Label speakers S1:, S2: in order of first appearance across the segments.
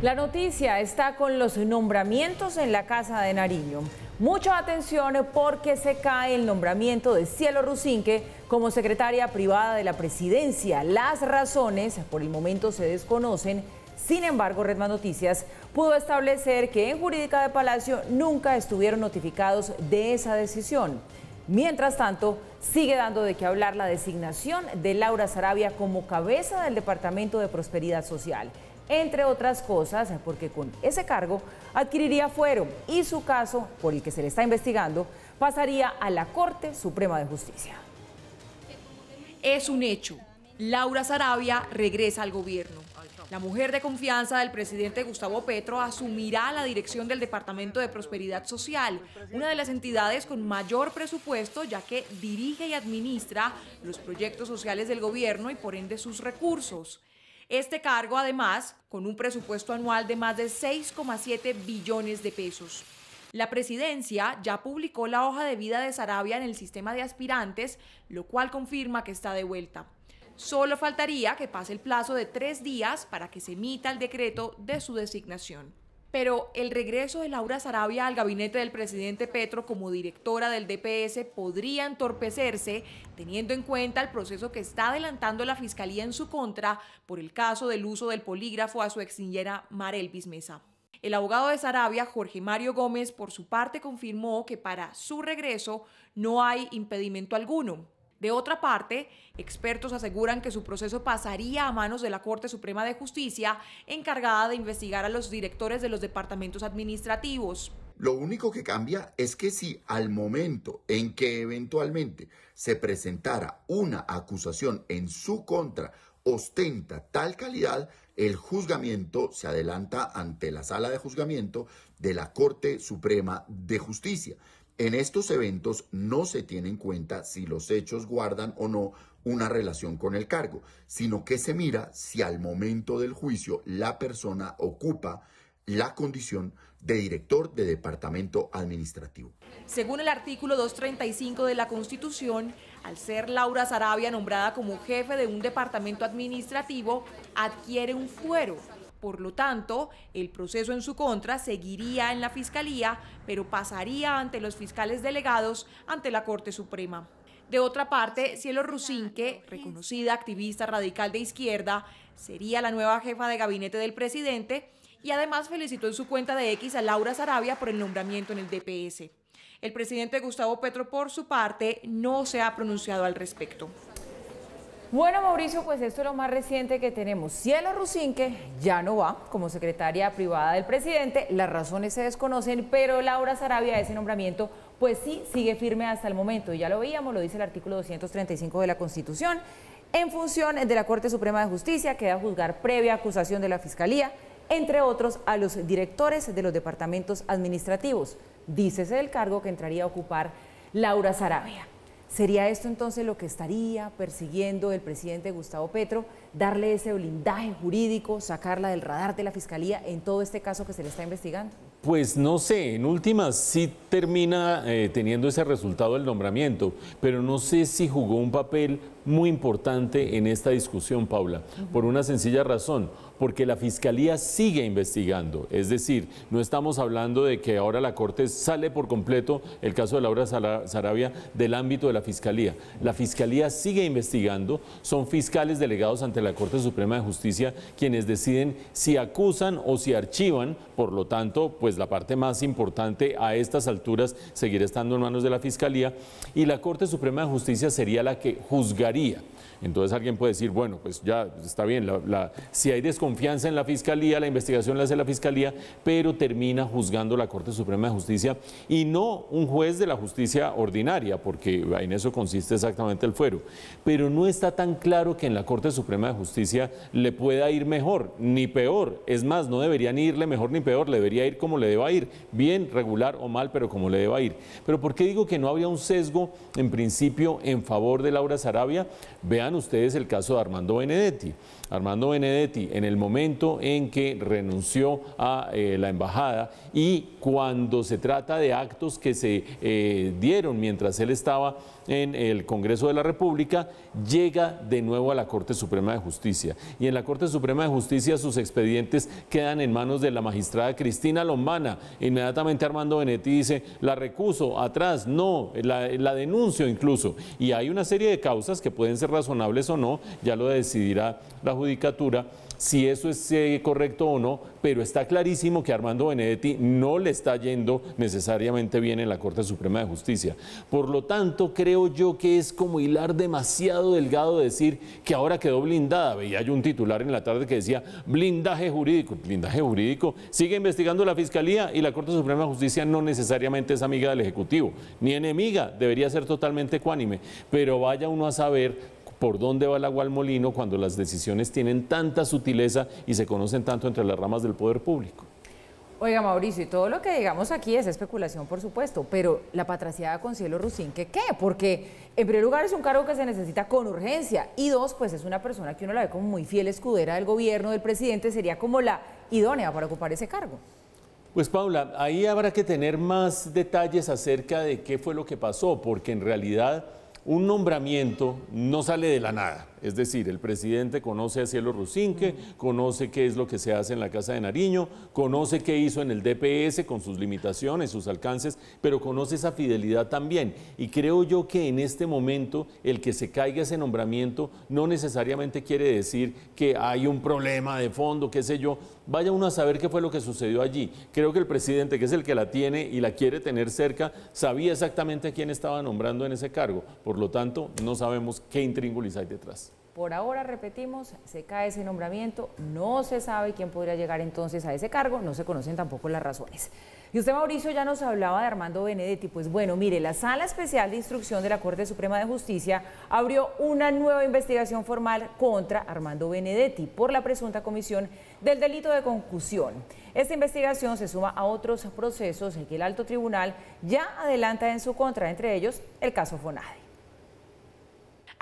S1: La noticia está con los nombramientos en la Casa de Nariño. Mucha atención porque se cae el nombramiento de Cielo Rusinque como secretaria privada de la presidencia. Las razones por el momento se desconocen. Sin embargo, Red Más Noticias pudo establecer que en Jurídica de Palacio nunca estuvieron notificados de esa decisión. Mientras tanto, sigue dando de qué hablar la designación de Laura Saravia como cabeza del Departamento de Prosperidad Social. Entre otras cosas, porque con ese cargo adquiriría fuero y su caso, por el que se le está investigando, pasaría a la Corte Suprema de Justicia.
S2: Es un hecho. Laura Saravia regresa al gobierno. La mujer de confianza del presidente Gustavo Petro asumirá la dirección del Departamento de Prosperidad Social, una de las entidades con mayor presupuesto, ya que dirige y administra los proyectos sociales del gobierno y por ende sus recursos. Este cargo, además, con un presupuesto anual de más de 6,7 billones de pesos. La presidencia ya publicó la hoja de vida de Saravia en el sistema de aspirantes, lo cual confirma que está de vuelta. Solo faltaría que pase el plazo de 3 días para que se emita el decreto de su designación. Pero el regreso de Laura Saravia al gabinete del presidente Petro como directora del DPS podría entorpecerse, teniendo en cuenta el proceso que está adelantando la Fiscalía en su contra por el caso del uso del polígrafo a su exniñera Marelvis Mesa. El abogado de Saravia, Jorge Mario Gómez, por su parte confirmó que para su regreso no hay impedimento alguno. De otra parte, expertos aseguran que su proceso pasaría a manos de la Corte Suprema de Justicia, encargada de investigar a los directores de los departamentos administrativos.
S3: Lo único que cambia es que si al momento en que eventualmente se presentara una acusación en su contra ostenta tal calidad, el juzgamiento se adelanta ante la sala de juzgamiento de la Corte Suprema de Justicia. En estos eventos no se tiene en cuenta si los hechos guardan o no una relación con el cargo, sino que se mira si al momento del juicio la persona ocupa la condición de director de departamento administrativo.
S2: Según el artículo 235 de la Constitución, al ser Laura Saravia nombrada como jefe de un departamento administrativo, adquiere un fuero. Por lo tanto, el proceso en su contra seguiría en la Fiscalía, pero pasaría ante los fiscales delegados ante la Corte Suprema. De otra parte, Cielo Rusinque, reconocida activista radical de izquierda, sería la nueva jefa de gabinete del presidente y además felicitó en su cuenta de X a Laura Saravia por el nombramiento en el DPS. El presidente Gustavo Petro, por su parte, no se ha pronunciado al respecto.
S1: Bueno, Mauricio, pues esto es lo más reciente que tenemos. Cielo Rusinque ya no va como secretaria privada del presidente, las razones se desconocen, pero Laura Saravia, ese nombramiento, pues sí, sigue firme hasta el momento. Ya lo veíamos, lo dice el artículo 235 de la Constitución. En función de la Corte Suprema de Justicia, queda a juzgar previa acusación de la Fiscalía, entre otros a los directores de los departamentos administrativos. Dícese del cargo que entraría a ocupar Laura Saravia. ¿Sería esto entonces lo que estaría persiguiendo el presidente Gustavo Petro? ¿Darle ese blindaje jurídico, sacarla del radar de la Fiscalía en todo este caso que se le está investigando?
S4: Pues no sé, en últimas sí termina teniendo ese resultado del nombramiento, pero no sé si jugó un papel muy importante en esta discusión, Paula, por una sencilla razón, porque la Fiscalía sigue investigando, es decir, no estamos hablando de que ahora la Corte sale por completo el caso de Laura Saravia del ámbito de la Fiscalía. La Fiscalía sigue investigando, son fiscales delegados ante la Corte Suprema de Justicia quienes deciden si acusan o si archivan, por lo tanto, pues la parte más importante a estas alturas seguirá estando en manos de la Fiscalía y la Corte Suprema de Justicia sería la que juzgaría. Entonces alguien puede decir, bueno, pues ya está bien, si hay desconfianza en la Fiscalía, la investigación la hace la Fiscalía, pero termina juzgando la Corte Suprema de Justicia y no un juez de la justicia ordinaria, porque en eso consiste exactamente el fuero. Pero no está tan claro que en la Corte Suprema de Justicia le pueda ir mejor ni peor. Es más, no debería ni irle mejor ni peor, le debería ir como le deba ir, bien, regular o mal, pero como le deba ir. Pero ¿por qué digo que no había un sesgo en principio en favor de Laura Sarabia? Vean ustedes el caso de Armando Benedetti. Armando Benedetti, en el momento en que renunció a la embajada y cuando se trata de actos que se dieron mientras él estaba en el Congreso de la República, llega de nuevo a la Corte Suprema de Justicia. Y en la Corte Suprema de Justicia sus expedientes quedan en manos de la magistrada Cristina Lombana. Inmediatamente Armando Benedetti dice, la recuso, atrás, no, la denuncio incluso. Y hay una serie de causas que pueden ser razonables o no, ya lo decidirá la judicatura, si eso es correcto o no, pero está clarísimo que Armando Benedetti no le está yendo necesariamente bien en la Corte Suprema de Justicia. Por lo tanto, creo yo que es como hilar demasiado delgado decir que ahora quedó blindada. Veía yo un titular en la tarde que decía blindaje jurídico. Blindaje jurídico. Sigue investigando la Fiscalía y la Corte Suprema de Justicia no necesariamente es amiga del Ejecutivo, ni enemiga, debería ser totalmente ecuánime, pero vaya uno a saber por dónde va el agua al molino cuando las decisiones tienen tanta sutileza y se conocen tanto entre las ramas del poder público.
S1: Oiga, Mauricio, y todo lo que digamos aquí es especulación, por supuesto, pero la patraciada con Cielo Rusinque, ¿qué? Porque en primer lugar es un cargo que se necesita con urgencia y dos, pues es una persona que uno la ve como muy fiel escudera del gobierno, del presidente, sería como la idónea para ocupar ese cargo.
S4: Pues Paula, ahí habrá que tener más detalles acerca de qué fue lo que pasó, porque en realidad un nombramiento no sale de la nada. Es decir, el presidente conoce a Cielo Rusinque, conoce qué es lo que se hace en la Casa de Nariño, conoce qué hizo en el DPS con sus limitaciones, sus alcances, pero conoce esa fidelidad también. Y creo yo que en este momento el que se caiga ese nombramiento no necesariamente quiere decir que hay un problema de fondo, qué sé yo. Vaya uno a saber qué fue lo que sucedió allí. Creo que el presidente, que es el que la tiene y la quiere tener cerca, sabía exactamente a quién estaba nombrando en ese cargo. Por lo tanto, no sabemos qué intríngulis hay detrás.
S1: Por ahora, repetimos, se cae ese nombramiento, no se sabe quién podría llegar entonces a ese cargo, no se conocen tampoco las razones. Y usted, Mauricio, ya nos hablaba de Armando Benedetti. Pues bueno, mire, la Sala Especial de Instrucción de la Corte Suprema de Justicia abrió una nueva investigación formal contra Armando Benedetti por la presunta comisión del delito de concusión. Esta investigación se suma a otros procesos en que el Alto Tribunal ya adelanta en su contra, entre ellos el caso Fonade.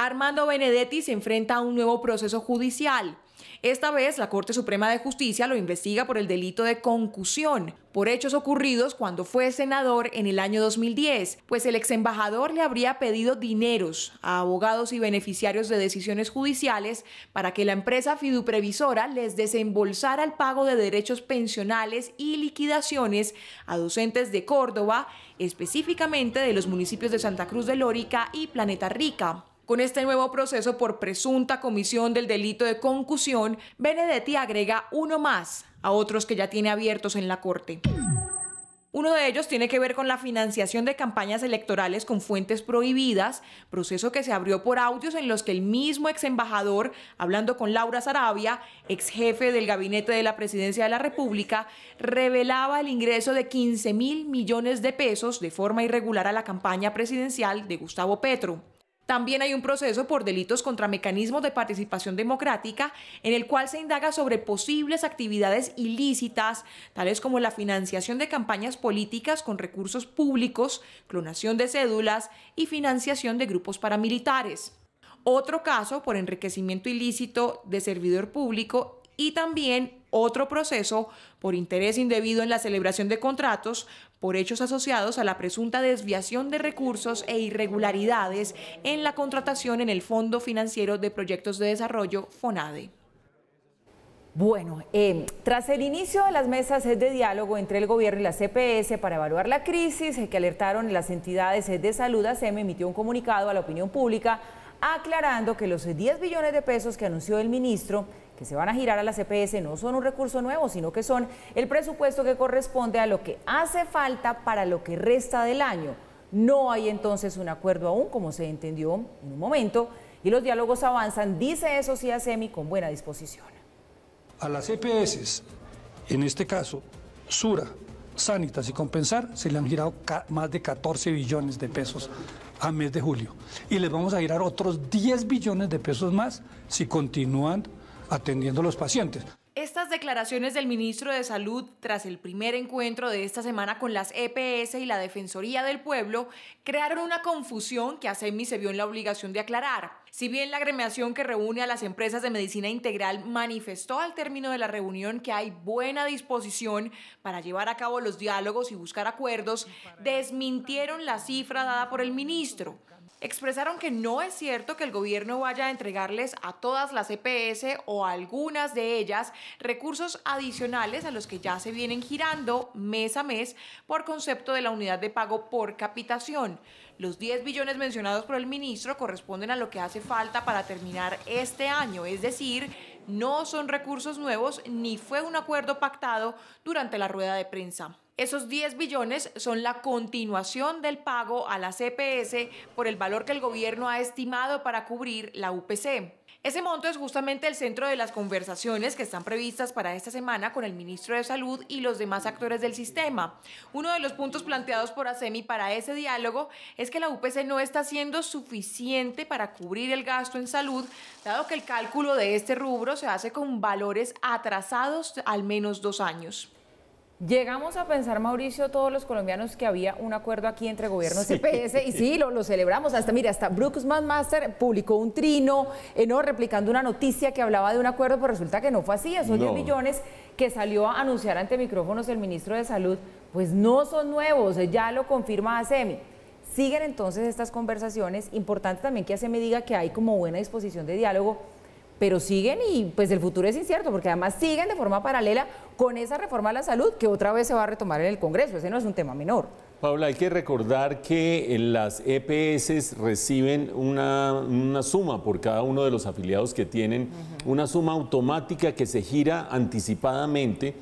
S2: Armando Benedetti se enfrenta a un nuevo proceso judicial. Esta vez, la Corte Suprema de Justicia lo investiga por el delito de concusión, por hechos ocurridos cuando fue senador en el año 2010, pues el exembajador le habría pedido dineros a abogados y beneficiarios de decisiones judiciales para que la empresa fiduprevisora les desembolsara el pago de derechos pensionales y liquidaciones a docentes de Córdoba, específicamente de los municipios de Santa Cruz de Lórica y Planeta Rica. Con este nuevo proceso por presunta comisión del delito de concusión, Benedetti agrega uno más a otros que ya tiene abiertos en la Corte. Uno de ellos tiene que ver con la financiación de campañas electorales con fuentes prohibidas, proceso que se abrió por audios en los que el mismo ex embajador, hablando con Laura Sarabia, ex jefe del gabinete de la Presidencia de la República, revelaba el ingreso de 15.000 millones de pesos de forma irregular a la campaña presidencial de Gustavo Petro. También hay un proceso por delitos contra mecanismos de participación democrática en el cual se indaga sobre posibles actividades ilícitas, tales como la financiación de campañas políticas con recursos públicos, clonación de cédulas y financiación de grupos paramilitares. Otro caso por enriquecimiento ilícito de servidor público y también otro proceso por interés indebido en la celebración de contratos por hechos asociados a la presunta desviación de recursos e irregularidades en la contratación en el Fondo Financiero de Proyectos de Desarrollo, FONADE.
S1: Bueno, tras el inicio de las mesas de diálogo entre el gobierno y la CPS para evaluar la crisis que alertaron las entidades de salud, ASEM emitió un comunicado a la opinión pública aclarando que los 10 billones de pesos que anunció el ministro que se van a girar a la CPS no son un recurso nuevo, sino que son el presupuesto que corresponde a lo que hace falta para lo que resta del año. No hay entonces un acuerdo aún, como se entendió en un momento, y los diálogos avanzan, dice eso sí ASEMI, con buena disposición.
S5: A las EPS, en este caso, Sura, Sanitas y Compensar, se le han girado más de 14 billones de pesos a mes de julio. Y les vamos a girar otros 10 billones de pesos más si continúan atendiendo a los pacientes.
S2: Estas declaraciones del ministro de Salud tras el primer encuentro de esta semana con las EPS y la Defensoría del Pueblo crearon una confusión que ASEMI se vio en la obligación de aclarar. Si bien la agremiación que reúne a las empresas de medicina integral manifestó al término de la reunión que hay buena disposición para llevar a cabo los diálogos y buscar acuerdos, desmintieron la cifra dada por el ministro. Expresaron que no es cierto que el gobierno vaya a entregarles a todas las EPS o a algunas de ellas recursos adicionales a los que ya se vienen girando mes a mes por concepto de la unidad de pago por capitación. Los 10 billones mencionados por el ministro corresponden a lo que hace falta para terminar este año, es decir, no son recursos nuevos ni fue un acuerdo pactado durante la rueda de prensa. Esos 10 billones son la continuación del pago a las EPS por el valor que el gobierno ha estimado para cubrir la UPC. Ese monto es justamente el centro de las conversaciones que están previstas para esta semana con el ministro de Salud y los demás actores del sistema. Uno de los puntos planteados por ASEMI para ese diálogo es que la UPC no está siendo suficiente para cubrir el gasto en salud, dado que el cálculo de este rubro se hace con valores atrasados al menos 2 años.
S1: Llegamos a pensar, Mauricio, todos los colombianos que había un acuerdo aquí entre gobiernos y EPS, y sí, lo celebramos. Hasta Brooks McMaster publicó un trino, replicando una noticia que hablaba de un acuerdo, pero resulta que no fue así. Esos 10 billones que salió a anunciar ante micrófonos el ministro de Salud, pues no son nuevos, ya lo confirma ASEMI. Siguen entonces estas conversaciones. Importante también que ASEMI diga que hay como buena disposición de diálogo, pero siguen y pues el futuro es incierto, porque además siguen de forma paralela con esa reforma a la salud que otra vez se va a retomar en el Congreso. Ese no es un tema menor.
S4: Paula, hay que recordar que las EPS reciben una suma por cada uno de los afiliados que tienen, una suma automática que se gira anticipadamente,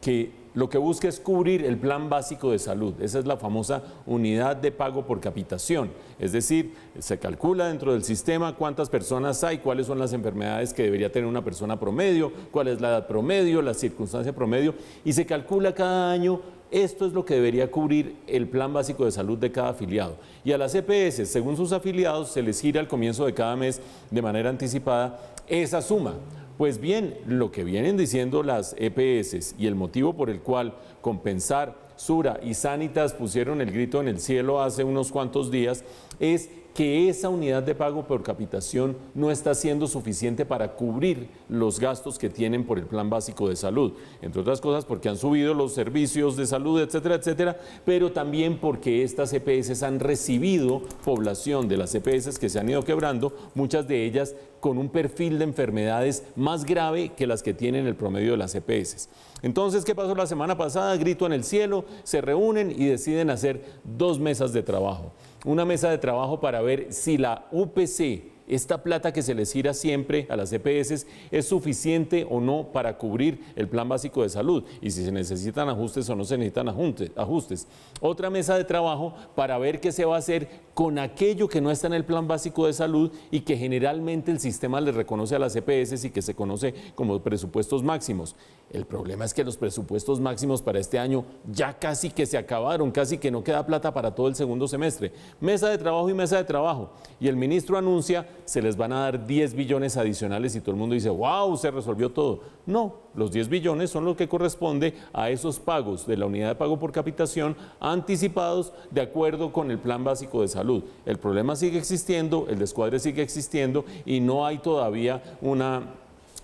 S4: que lo que busca es cubrir el plan básico de salud. Esa es la famosa unidad de pago por capitación. Es decir, se calcula dentro del sistema cuántas personas hay, cuáles son las enfermedades que debería tener una persona promedio, cuál es la edad promedio, la circunstancia promedio, y se calcula cada año. Esto es lo que debería cubrir el plan básico de salud de cada afiliado. Y a las EPS, según sus afiliados, se les gira al comienzo de cada mes de manera anticipada esa suma. Pues bien, lo que vienen diciendo las EPS y el motivo por el cual Compensar, Sura y Sanitas pusieron el grito en el cielo hace unos cuantos días es que esa unidad de pago por capitación no está siendo suficiente para cubrir los gastos que tienen por el plan básico de salud, entre otras cosas porque han subido los servicios de salud, etcétera, etcétera, pero también porque estas EPS han recibido población de las EPS que se han ido quebrando, muchas de ellas con un perfil de enfermedades más grave que las que tienen el promedio de las EPS. Entonces, ¿qué pasó la semana pasada? Grito en el cielo, se reúnen y deciden hacer 2 mesas de trabajo. Una mesa de trabajo para ver si la UPC, esta plata que se les gira siempre a las EPS, es suficiente o no para cubrir el plan básico de salud y si se necesitan ajustes o no se necesitan ajustes. Otra mesa de trabajo para ver qué se va a hacer con aquello que no está en el plan básico de salud y que generalmente el sistema les reconoce a las EPS y que se conoce como presupuestos máximos. El problema es que los presupuestos máximos para este año ya casi que se acabaron, casi que no queda plata para todo el segundo semestre. Mesa de trabajo y mesa de trabajo. Y el ministro anuncia se les van a dar 10 billones adicionales y todo el mundo dice, wow, se resolvió todo. No, los 10 billones son lo que corresponde a esos pagos de la unidad de pago por capitación anticipados de acuerdo con el plan básico de salud. El problema sigue existiendo, el descuadre sigue existiendo y no hay todavía una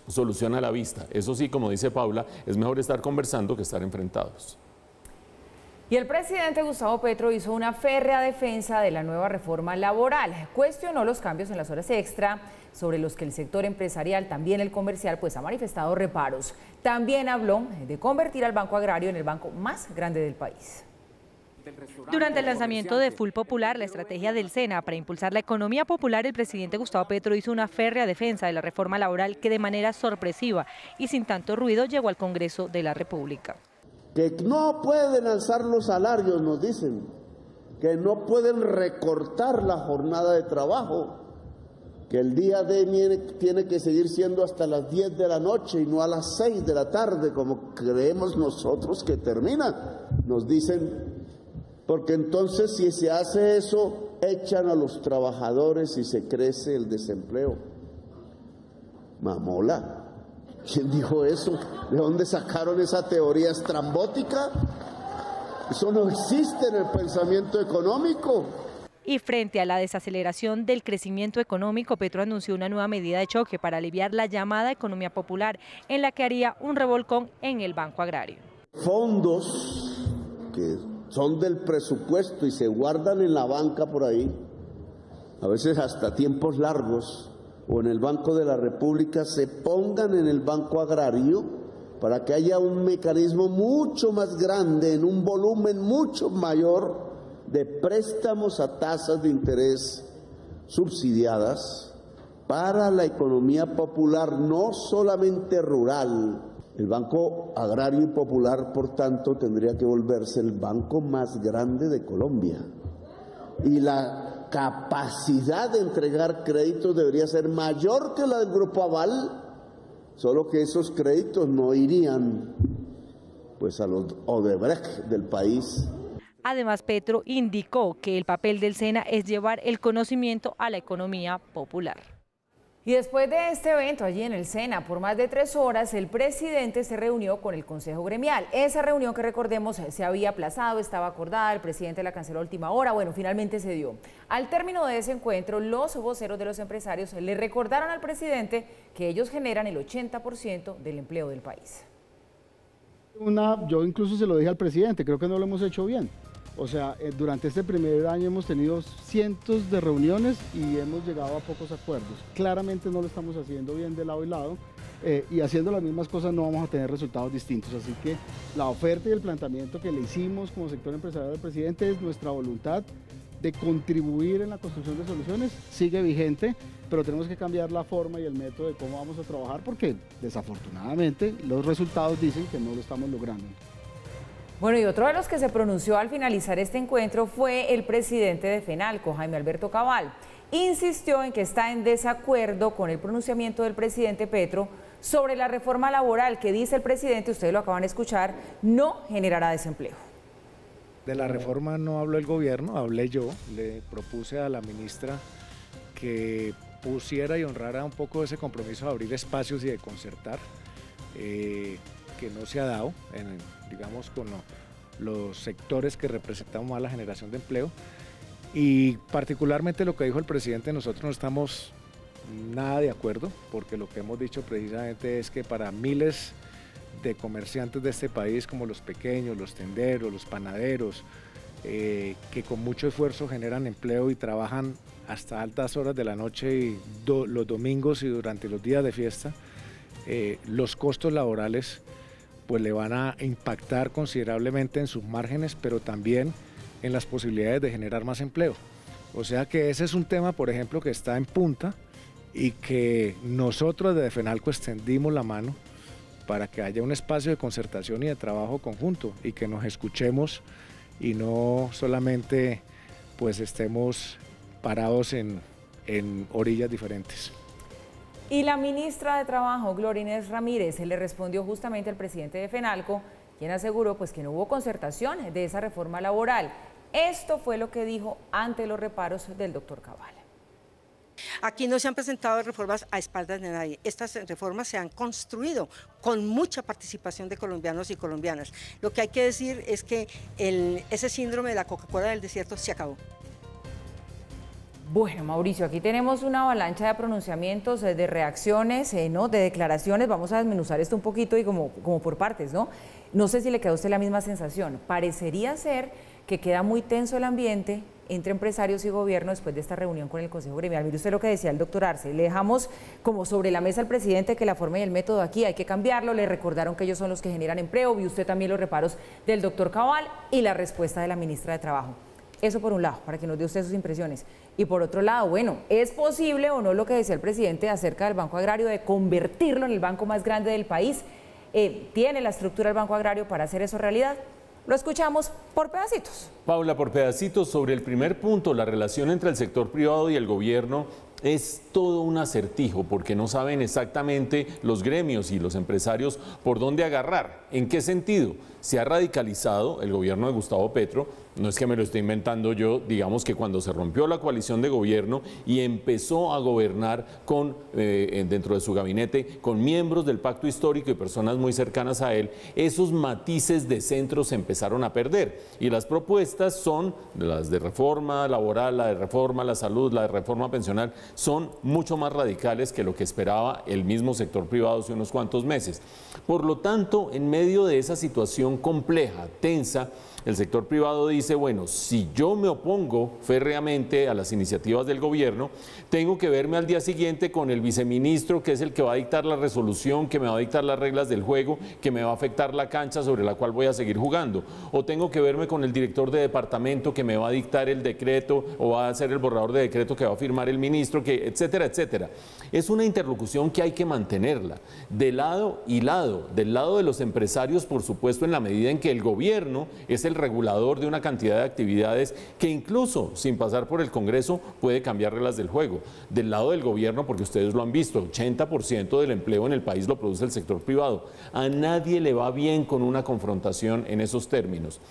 S4: solución a la vista. Eso sí, como dice Paula, es mejor estar conversando que estar enfrentados.
S1: Y el presidente Gustavo Petro hizo una férrea defensa de la nueva reforma laboral. Cuestionó los cambios en las horas extra, sobre los que el sector empresarial, también el comercial, pues ha manifestado reparos. También habló de convertir al Banco Agrario en el banco más grande del país.
S6: Durante el lanzamiento de Full Popular, la estrategia del SENA para impulsar la economía popular, el presidente Gustavo Petro hizo una férrea defensa de la reforma laboral que de manera sorpresiva y sin tanto ruido llegó al Congreso de la República.
S7: Que no pueden alzar los salarios, nos dicen, que no pueden recortar la jornada de trabajo, que el día D tiene que seguir siendo hasta las 10 de la noche y no a las 6 de la tarde, como creemos nosotros que termina, nos dicen, porque entonces si se hace eso, echan a los trabajadores y se crece el desempleo. Mamola. ¿Quién dijo eso? ¿De dónde sacaron esa teoría estrambótica? Eso no existe en el pensamiento económico.
S6: Y frente a la desaceleración del crecimiento económico, Petro anunció una nueva medida de choque para aliviar la llamada economía popular, en la que haría un revolcón en el Banco Agrario.
S7: Fondos que son del presupuesto y se guardan en la banca por ahí, a veces hasta tiempos largos, o en el Banco de la República, se pongan en el Banco Agrario para que haya un mecanismo mucho más grande, en un volumen mucho mayor, de préstamos a tasas de interés subsidiadas para la economía popular, no solamente rural. El Banco Agrario y Popular, por tanto, tendría que volverse el banco más grande de Colombia. Y la capacidad de entregar créditos debería ser mayor que la del Grupo Aval, solo que esos créditos no irían pues a los Odebrecht del país.
S6: Además, Petro indicó que el papel del SENA es llevar el conocimiento a la economía popular.
S1: Y después de este evento allí en el SENA, por más de 3 horas, el presidente se reunió con el Consejo Gremial. Esa reunión, que recordemos se había aplazado, estaba acordada, el presidente la canceló a última hora, bueno, finalmente se dio. Al término de ese encuentro, los voceros de los empresarios le recordaron al presidente que ellos generan el 80% del empleo del país.
S8: Yo incluso se lo dije al presidente, creo que no lo hemos hecho bien. O sea, durante este primer año hemos tenido cientos de reuniones y hemos llegado a pocos acuerdos. Claramente no lo estamos haciendo bien de lado y lado, y haciendo las mismas cosas no vamos a tener resultados distintos. Así que la oferta y el planteamiento que le hicimos como sector empresarial al presidente es nuestra voluntad de contribuir en la construcción de soluciones, sigue vigente, pero tenemos que cambiar la forma y el método de cómo vamos a trabajar, porque desafortunadamente los resultados dicen que no lo estamos logrando.
S1: Bueno, y otro de los que se pronunció al finalizar este encuentro fue el presidente de FENALCO, Jaime Alberto Cabal. Insistió en que está en desacuerdo con el pronunciamiento del presidente Petro sobre la reforma laboral que, dice el presidente, ustedes lo acaban de escuchar, no generará desempleo.
S9: De la reforma no habló el gobierno, hablé yo. Le propuse a la ministra que pusiera y honrara un poco ese compromiso de abrir espacios y de concertar, que no se ha dado, digamos, con los sectores que representamos a la generación de empleo. Y particularmente lo que dijo el presidente, nosotros no estamos nada de acuerdo, porque lo que hemos dicho precisamente es que para miles de comerciantes de este país, como los pequeños, los tenderos, los panaderos, que con mucho esfuerzo generan empleo y trabajan hasta altas horas de la noche y los domingos y durante los días de fiesta, los costos laborales pues le van a impactar considerablemente en sus márgenes, pero también en las posibilidades de generar más empleo. O sea que ese es un tema, por ejemplo, que está en punta y que nosotros desde FENALCO extendimos la mano para que haya un espacio de concertación y de trabajo conjunto y que nos escuchemos y no solamente pues estemos parados en orillas diferentes.
S1: Y la ministra de Trabajo, Gloria Inés Ramírez, le respondió justamente al presidente de FENALCO, quien aseguró pues que no hubo concertación de esa reforma laboral. Esto fue lo que dijo ante los reparos del doctor Cabal.
S10: Aquí no se han presentado reformas a espaldas de nadie. Estas reformas se han construido con mucha participación de colombianos y colombianas. Lo que hay que decir es que ese síndrome de la Coca-Cola del desierto se acabó.
S1: Bueno, Mauricio, aquí tenemos una avalancha de pronunciamientos, de reacciones, ¿no?, de declaraciones. Vamos a desmenuzar esto un poquito y como por partes, ¿no? No sé si le queda a usted la misma sensación. Parecería ser que queda muy tenso el ambiente entre empresarios y gobierno después de esta reunión con el Consejo Gremial. Mire usted lo que decía el doctor Arce, le dejamos como sobre la mesa al presidente que la forma y el método aquí hay que cambiarlo, le recordaron que ellos son los que generan empleo, vio usted también los reparos del doctor Cabal y la respuesta de la ministra de Trabajo. Eso por un lado, para que nos dé usted sus impresiones. Y por otro lado, bueno, ¿es posible o no lo que decía el presidente acerca del Banco Agrario de convertirlo en el banco más grande del país? ¿Tiene la estructura del Banco Agrario para hacer eso realidad? Lo escuchamos por pedacitos.
S4: Paula, por pedacitos, sobre el primer punto, la relación entre el sector privado y el gobierno es todo un acertijo, porque no saben exactamente los gremios y los empresarios por dónde agarrar. ¿En qué sentido? Se ha radicalizado el gobierno de Gustavo Petro no es que me lo esté inventando yo, digamos que cuando se rompió la coalición de gobierno y empezó a gobernar con, dentro de su gabinete con miembros del pacto histórico y personas muy cercanas a él, esos matices de centro se empezaron a perder. Y las propuestas son las de reforma laboral, la de reforma a la salud, la de reforma pensional, son mucho más radicales que lo que esperaba el mismo sector privado hace unos cuantos meses. Por lo tanto, en medio de esa situación compleja, tensa, el sector privado dice, bueno, si yo me opongo férreamente a las iniciativas del gobierno, tengo que verme al día siguiente con el viceministro, que es el que va a dictar la resolución, que me va a dictar las reglas del juego, que me va a afectar la cancha sobre la cual voy a seguir jugando. O tengo que verme con el director de departamento que me va a dictar el decreto o va a hacer el borrador de decreto que va a firmar el ministro, que, etcétera, etcétera. Es una interlocución que hay que mantenerla de lado y lado. Del lado de los empresarios, por supuesto, en la medida en que el gobierno es el regulador de una cantidad de actividades que incluso sin pasar por el Congreso puede cambiar reglas del juego. Del lado del gobierno, porque ustedes lo han visto, 80% del empleo en el país lo produce el sector privado. A nadie le va bien con una confrontación en esos términos.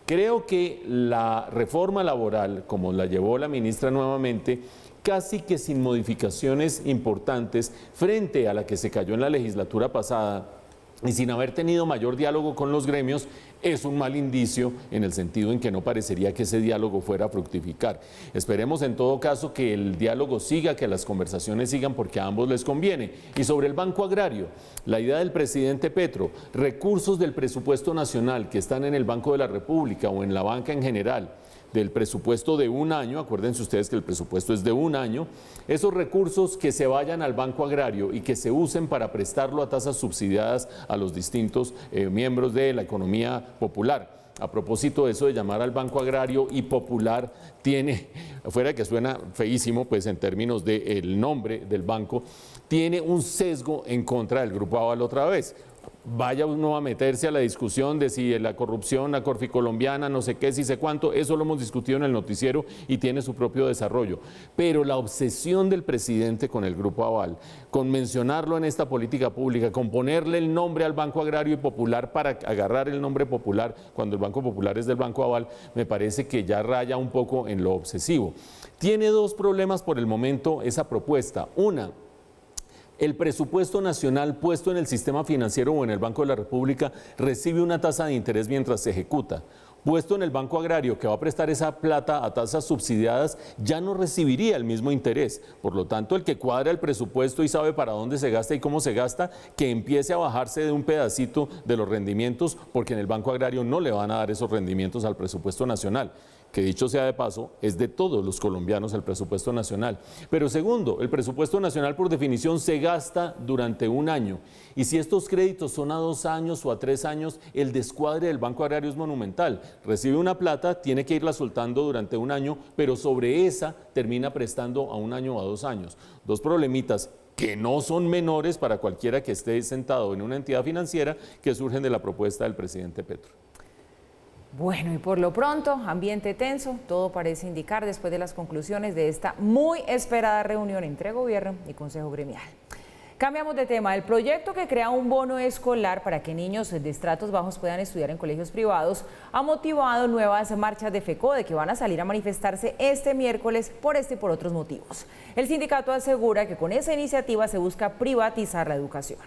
S4: Creo que la reforma laboral, como la llevó la ministra nuevamente, casi que sin modificaciones importantes frente a la que se cayó en la legislatura pasada y sin haber tenido mayor diálogo con los gremios, es un mal indicio en el sentido en que no parecería que ese diálogo fuera a fructificar. Esperemos en todo caso que el diálogo siga, que las conversaciones sigan, porque a ambos les conviene. Y sobre el Banco Agrario, la idea del presidente Petro, recursos del presupuesto nacional que están en el Banco de la República o en la banca en general, del presupuesto de un año, acuérdense ustedes que el presupuesto es de un año, esos recursos que se vayan al Banco Agrario y que se usen para prestarlo a tasas subsidiadas a los distintos miembros de la economía popular. A propósito de eso de llamar al Banco Agrario y Popular, tiene, fuera de que suena feísimo, pues en términos del nombre del banco, tiene un sesgo en contra del Grupo Aval otra vez. Vaya uno a meterse a la discusión de si la corrupción, la corficolombiana, no sé qué, si sé cuánto, eso lo hemos discutido en el noticiero y tiene su propio desarrollo. Pero la obsesión del presidente con el Grupo Aval, con mencionarlo en esta política pública, con ponerle el nombre al Banco Agrario y Popular para agarrar el nombre Popular cuando el Banco Popular es del Banco Aval, me parece que ya raya un poco en lo obsesivo. Tiene dos problemas por el momento esa propuesta. Una, el presupuesto nacional puesto en el sistema financiero o en el Banco de la República recibe una tasa de interés mientras se ejecuta. Puesto en el Banco Agrario, que va a prestar esa plata a tasas subsidiadas, ya no recibiría el mismo interés. Por lo tanto, el que cuadra el presupuesto y sabe para dónde se gasta y cómo se gasta, que empiece a bajarse de un pedacito de los rendimientos, porque en el Banco Agrario no le van a dar esos rendimientos al presupuesto nacional, que dicho sea de paso, es de todos los colombianos el presupuesto nacional. Pero segundo, el presupuesto nacional por definición se gasta durante un año. Y si estos créditos son a 2 años o a 3 años, el descuadre del Banco Agrario es monumental. Recibe una plata, tiene que irla soltando durante un año, pero sobre esa termina prestando a 1 año o a 2 años. Dos problemitas que no son menores para cualquiera que esté sentado en una entidad financiera, que surgen de la propuesta del presidente Petro.
S1: Bueno, y por lo pronto, ambiente tenso, todo parece indicar después de las conclusiones de esta muy esperada reunión entre gobierno y consejo gremial. Cambiamos de tema. El proyecto que crea un bono escolar para que niños de estratos bajos puedan estudiar en colegios privados ha motivado nuevas marchas de FECODE que van a salir a manifestarse este miércoles por este y por otros motivos. El sindicato asegura que con esa iniciativa se busca privatizar la educación.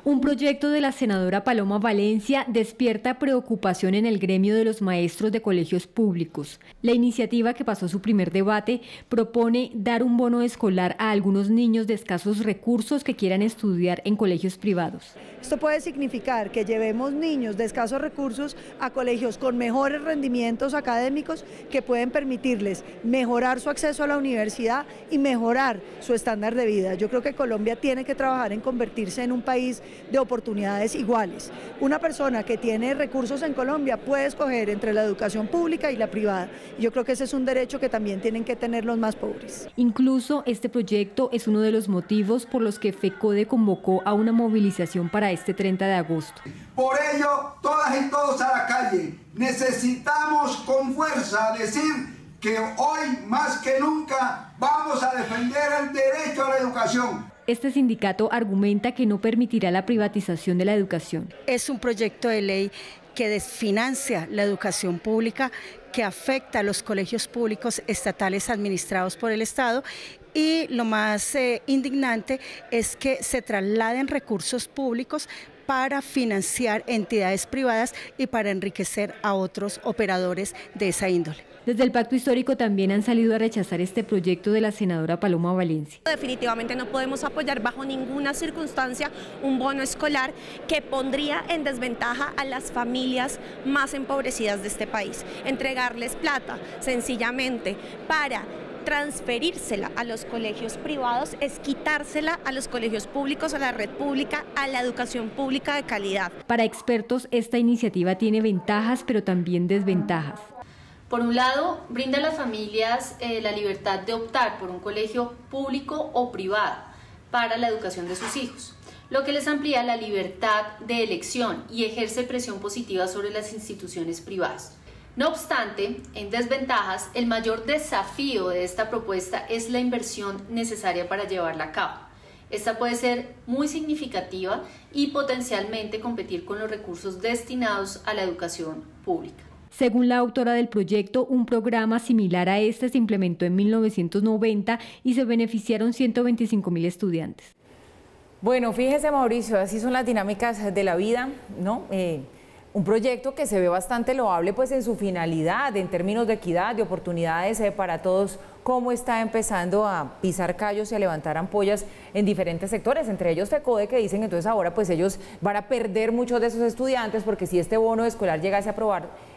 S6: Un proyecto de la senadora Paloma Valencia despierta preocupación en el gremio de los maestros de colegios públicos. La iniciativa, que pasó su primer debate, propone dar un bono escolar a algunos niños de escasos recursos que quieran estudiar en colegios privados.
S11: Esto puede significar que llevemos niños de escasos recursos a colegios con mejores rendimientos académicos que pueden permitirles mejorar su acceso a la universidad y mejorar su estándar de vida. Yo creo que Colombia tiene que trabajar en convertirse en un país de oportunidades iguales. Una persona que tiene recursos en Colombia puede escoger entre la educación pública y la privada. Yo creo que ese es un derecho que también tienen que tener los más pobres.
S6: Incluso este proyecto es uno de los motivos por los que FECODE convocó a una movilización para este 30 de agosto.
S12: Por ello, todas y todos a la calle. Necesitamos con fuerza decir que hoy más que nunca vamos a defender el derecho a la educación.
S6: Este sindicato argumenta que no permitirá la privatización de la educación.
S10: Es un proyecto de ley que desfinancia la educación pública, que afecta a los colegios públicos estatales administrados por el Estado, y lo más indignante es que se trasladen recursos públicos para financiar entidades privadas y para enriquecer a otros operadores de esa índole.
S6: Desde el Pacto Histórico también han salido a rechazar este proyecto de la senadora Paloma Valencia.
S13: Definitivamente no podemos apoyar bajo ninguna circunstancia un bono escolar que pondría en desventaja a las familias más empobrecidas de este país. Entregarles plata sencillamente para transferírsela a los colegios privados es quitársela a los colegios públicos, a la red pública, a la educación pública de calidad.
S6: Para expertos, esta iniciativa tiene ventajas, pero también desventajas.
S14: Por un lado, brinda a las familias la libertad de optar por un colegio público o privado para la educación de sus hijos, lo que les amplía la libertad de elección y ejerce presión positiva sobre las instituciones privadas. No obstante, en desventajas, el mayor desafío de esta propuesta es la inversión necesaria para llevarla a cabo. Esta puede ser muy significativa y potencialmente competir con los recursos destinados a la educación pública.
S6: Según la autora del proyecto, un programa similar a este se implementó en 1990 y se beneficiaron 125.000 estudiantes.
S1: Bueno, fíjese, Mauricio, así son las dinámicas de la vida, ¿no? Un proyecto que se ve bastante loable pues en su finalidad, en términos de equidad, de oportunidades para todos, cómo está empezando a pisar callos y a levantar ampollas en diferentes sectores, entre ellos FECODE, que dicen que entonces ahora pues ellos van a perder muchos de esos estudiantes, porque si este bono escolar llegase a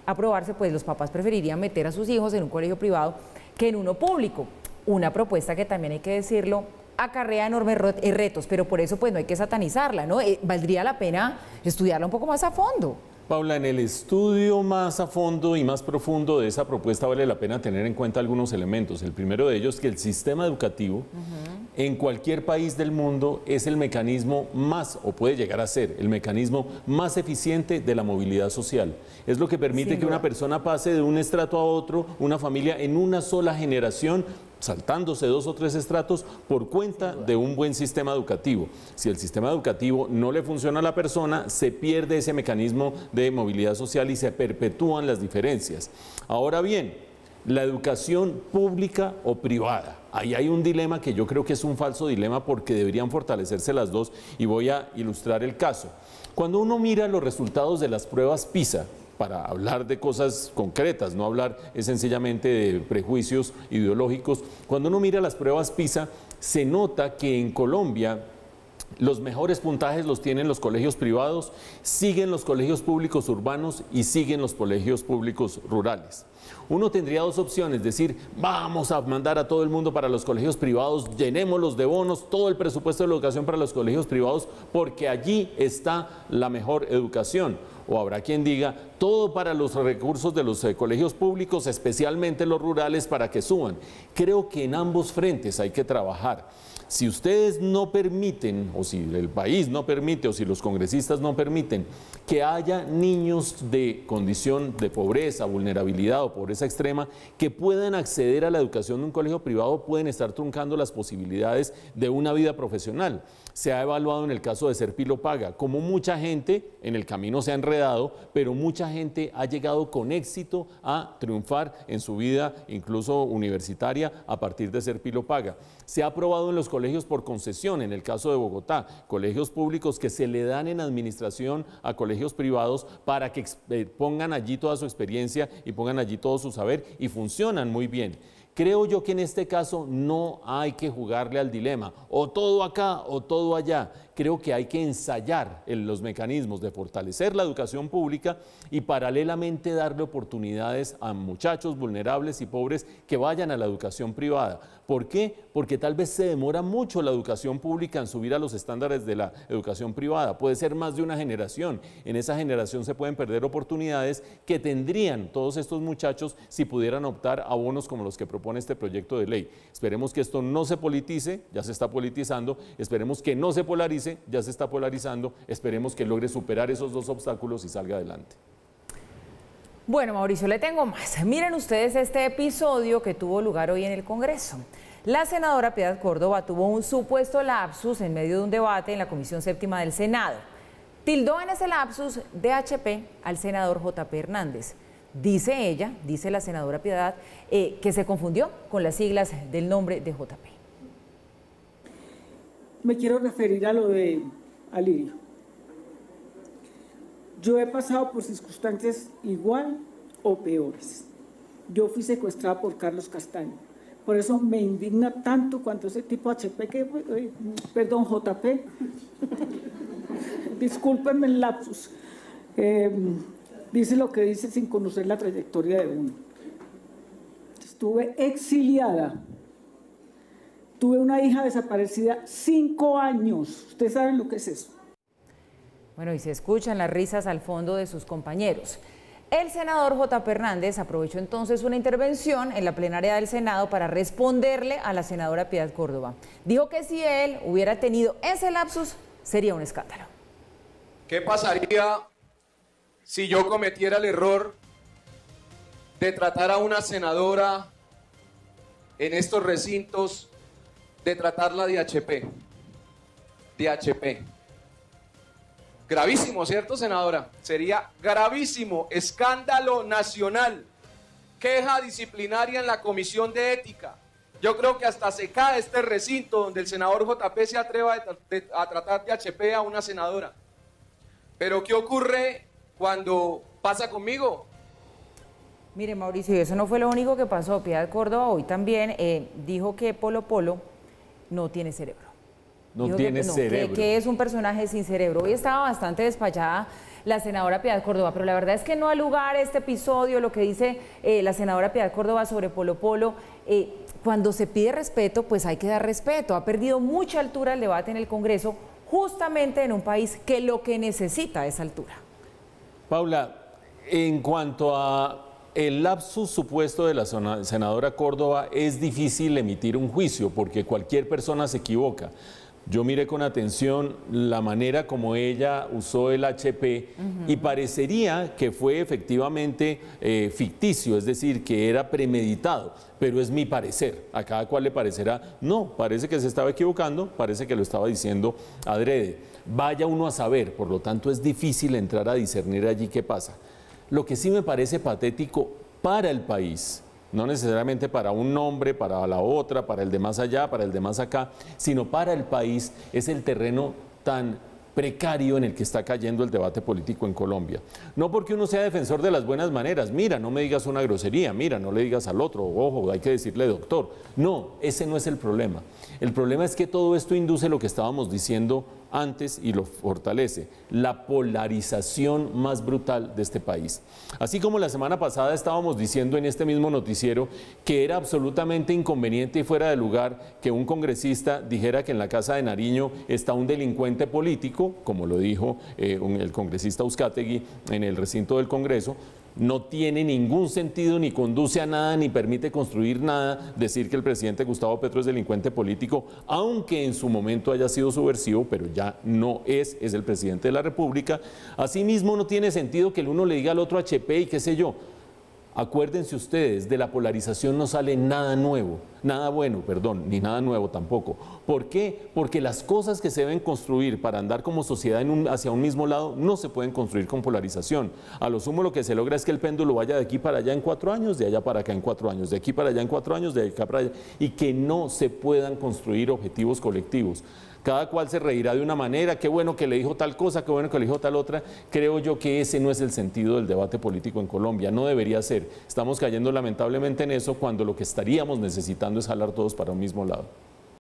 S1: aprobarse, pues los papás preferirían meter a sus hijos en un colegio privado que en uno público. Una propuesta que también hay que decirlo, acarrea enormes retos, pero por eso pues no hay que satanizarla, ¿no? Valdría la pena estudiarla un poco más a fondo.
S4: Paula, en el estudio más a fondo y más profundo de esa propuesta vale la pena tener en cuenta algunos elementos. El primero de ellos es que el sistema educativo en cualquier país del mundo es el mecanismo más, o puede llegar a ser, el mecanismo más eficiente de la movilidad social. Es lo que permite que una persona pase de un estrato a otro, una familia en una sola generación, saltándose 2 o 3 estratos por cuenta de un buen sistema educativo. Si el sistema educativo no le funciona a la persona, se pierde ese mecanismo de movilidad social y se perpetúan las diferencias. Ahora bien, la educación pública o privada. Ahí hay un dilema que yo creo que es un falso dilema, porque deberían fortalecerse las dos, y voy a ilustrar el caso. Cuando uno mira los resultados de las pruebas PISA, para hablar de cosas concretas, no hablar sencillamente de prejuicios ideológicos, cuando uno mira las pruebas PISA, se nota que en Colombia los mejores puntajes los tienen los colegios privados, siguen los colegios públicos urbanos y siguen los colegios públicos rurales. Uno tendría 2 opciones, decir, vamos a mandar a todo el mundo para los colegios privados, llenémoslos de bonos, todo el presupuesto de la educación para los colegios privados, porque allí está la mejor educación. O habrá quien diga, todo para los recursos de los colegios públicos, especialmente los rurales, para que suban. Creo que en ambos frentes hay que trabajar. Si ustedes no permiten, o si el país no permite, o si los congresistas no permiten que haya niños de condición de pobreza, vulnerabilidad o pobreza extrema que puedan acceder a la educación de un colegio privado, pueden estar truncando las posibilidades de una vida profesional. Se ha evaluado en el caso de Serpilo Paga, como mucha gente en el camino se ha enredado, pero mucha gente ha llegado con éxito a triunfar en su vida, incluso universitaria, a partir de Serpilo Paga. Se ha aprobado en los colegios por concesión, en el caso de Bogotá, colegios públicos que se le dan en administración a colegios privados para que pongan allí toda su experiencia y pongan allí todo su saber, y funcionan muy bien. Creo yo que en este caso no hay que jugarle al dilema, o todo acá o todo allá. Creo que hay que ensayar los mecanismos de fortalecer la educación pública y paralelamente darle oportunidades a muchachos vulnerables y pobres que vayan a la educación privada. ¿Por qué? Porque tal vez se demora mucho la educación pública en subir a los estándares de la educación privada. Puede ser más de una generación. En esa generación se pueden perder oportunidades que tendrían todos estos muchachos si pudieran optar a bonos como los que propone este proyecto de ley. Esperemos que esto no se politice, ya se está politizando. Esperemos que no se polarice, ya se está polarizando. Esperemos que logre superar esos 2 obstáculos y salga adelante.
S1: Bueno, Mauricio, le tengo más. Miren ustedes este episodio que tuvo lugar hoy en el Congreso. La senadora Piedad Córdoba tuvo un supuesto lapsus en medio de un debate en la Comisión Séptima del Senado. Tildó en ese lapsus de HP al senador JP Hernández. Dice ella, dice la senadora Piedad, que se confundió con las siglas del nombre de JP.
S15: Me quiero referir a lo de Alirio. Yo he pasado por circunstancias igual o peores. Yo fui secuestrada por Carlos Castaño. Por eso me indigna tanto cuando ese tipo JP, discúlpenme el lapsus, dice lo que dice sin conocer la trayectoria de uno. Estuve exiliada. Tuve una hija desaparecida 5 años. Ustedes saben lo que es eso.
S1: Bueno, y se escuchan las risas al fondo de sus compañeros. El senador JP Hernández aprovechó entonces una intervención en la plenaria del Senado para responderle a la senadora Piedad Córdoba. Dijo que si él hubiera tenido ese lapsus, sería un escándalo.
S16: ¿Qué pasaría si yo cometiera el error de tratar a una senadora en estos recintos, de tratarla de HP? De HP. Gravísimo, ¿cierto, senadora? Sería gravísimo, escándalo nacional, queja disciplinaria en la Comisión de Ética. Yo creo que hasta se cae este recinto donde el senador JP se atreva a tratar de HP a una senadora. Pero ¿qué ocurre cuando pasa conmigo?
S1: Mire, Mauricio, eso no fue lo único que pasó. Piedad Córdoba hoy también dijo que Polo Polo no tiene cerebro.
S4: No tiene cerebro.
S1: Que es un personaje sin cerebro. Hoy estaba bastante despachada la senadora Piedad Córdoba, pero la verdad es que no ha lugar este episodio, lo que dice la senadora Piedad Córdoba sobre Polo Polo. Cuando se pide respeto, pues hay que dar respeto. Ha perdido mucha altura el debate en el Congreso, justamente en un país que lo que necesita es altura.
S4: Paula, en cuanto a el lapsus supuesto de la senadora Córdoba, es difícil emitir un juicio porque cualquier persona se equivoca. Yo miré con atención la manera como ella usó el HP y parecería que fue efectivamente ficticio, es decir, que era premeditado, pero es mi parecer. A cada cual le parecerá, no, parece que se estaba equivocando, parece que lo estaba diciendo adrede. Vaya uno a saber, por lo tanto es difícil entrar a discernir allí qué pasa. Lo que sí me parece patético para el país, no necesariamente para un nombre, para la otra, para el de más allá, para el de más acá, sino para el país, es el terreno tan precario en el que está cayendo el debate político en Colombia. No porque uno sea defensor de las buenas maneras, mira, no me digas una grosería, mira, no le digas al otro, ojo, hay que decirle doctor. No, ese no es el problema. El problema es que todo esto induce lo que estábamos diciendo antes y lo fortalece, la polarización más brutal de este país. Así como la semana pasada estábamos diciendo en este mismo noticiero que era absolutamente inconveniente y fuera de lugar que un congresista dijera que en la Casa de Nariño está un delincuente político, como lo dijo el congresista Uzcategui en el recinto del Congreso, no tiene ningún sentido, ni conduce a nada, ni permite construir nada, decir que el presidente Gustavo Petro es delincuente político, aunque en su momento haya sido subversivo, pero ya no es el presidente de la República. Asimismo, no tiene sentido que el uno le diga al otro HP y qué sé yo. Acuérdense ustedes, de la polarización no sale nada nuevo, nada bueno, perdón, ni nada nuevo tampoco. ¿Por qué? Porque las cosas que se deben construir para andar como sociedad hacia un mismo lado no se pueden construir con polarización. A lo sumo lo que se logra es que el péndulo vaya de aquí para allá en 4 años, de allá para acá en 4 años, de aquí para allá en 4 años, de acá para allá, y que no se puedan construir objetivos colectivos. Cada cual se reirá de una manera, qué bueno que le dijo tal cosa, qué bueno que le dijo tal otra. Creo yo que ese no es el sentido del debate político en Colombia, no debería ser. Estamos cayendo lamentablemente en eso cuando lo que estaríamos necesitando es jalar todos para un mismo lado.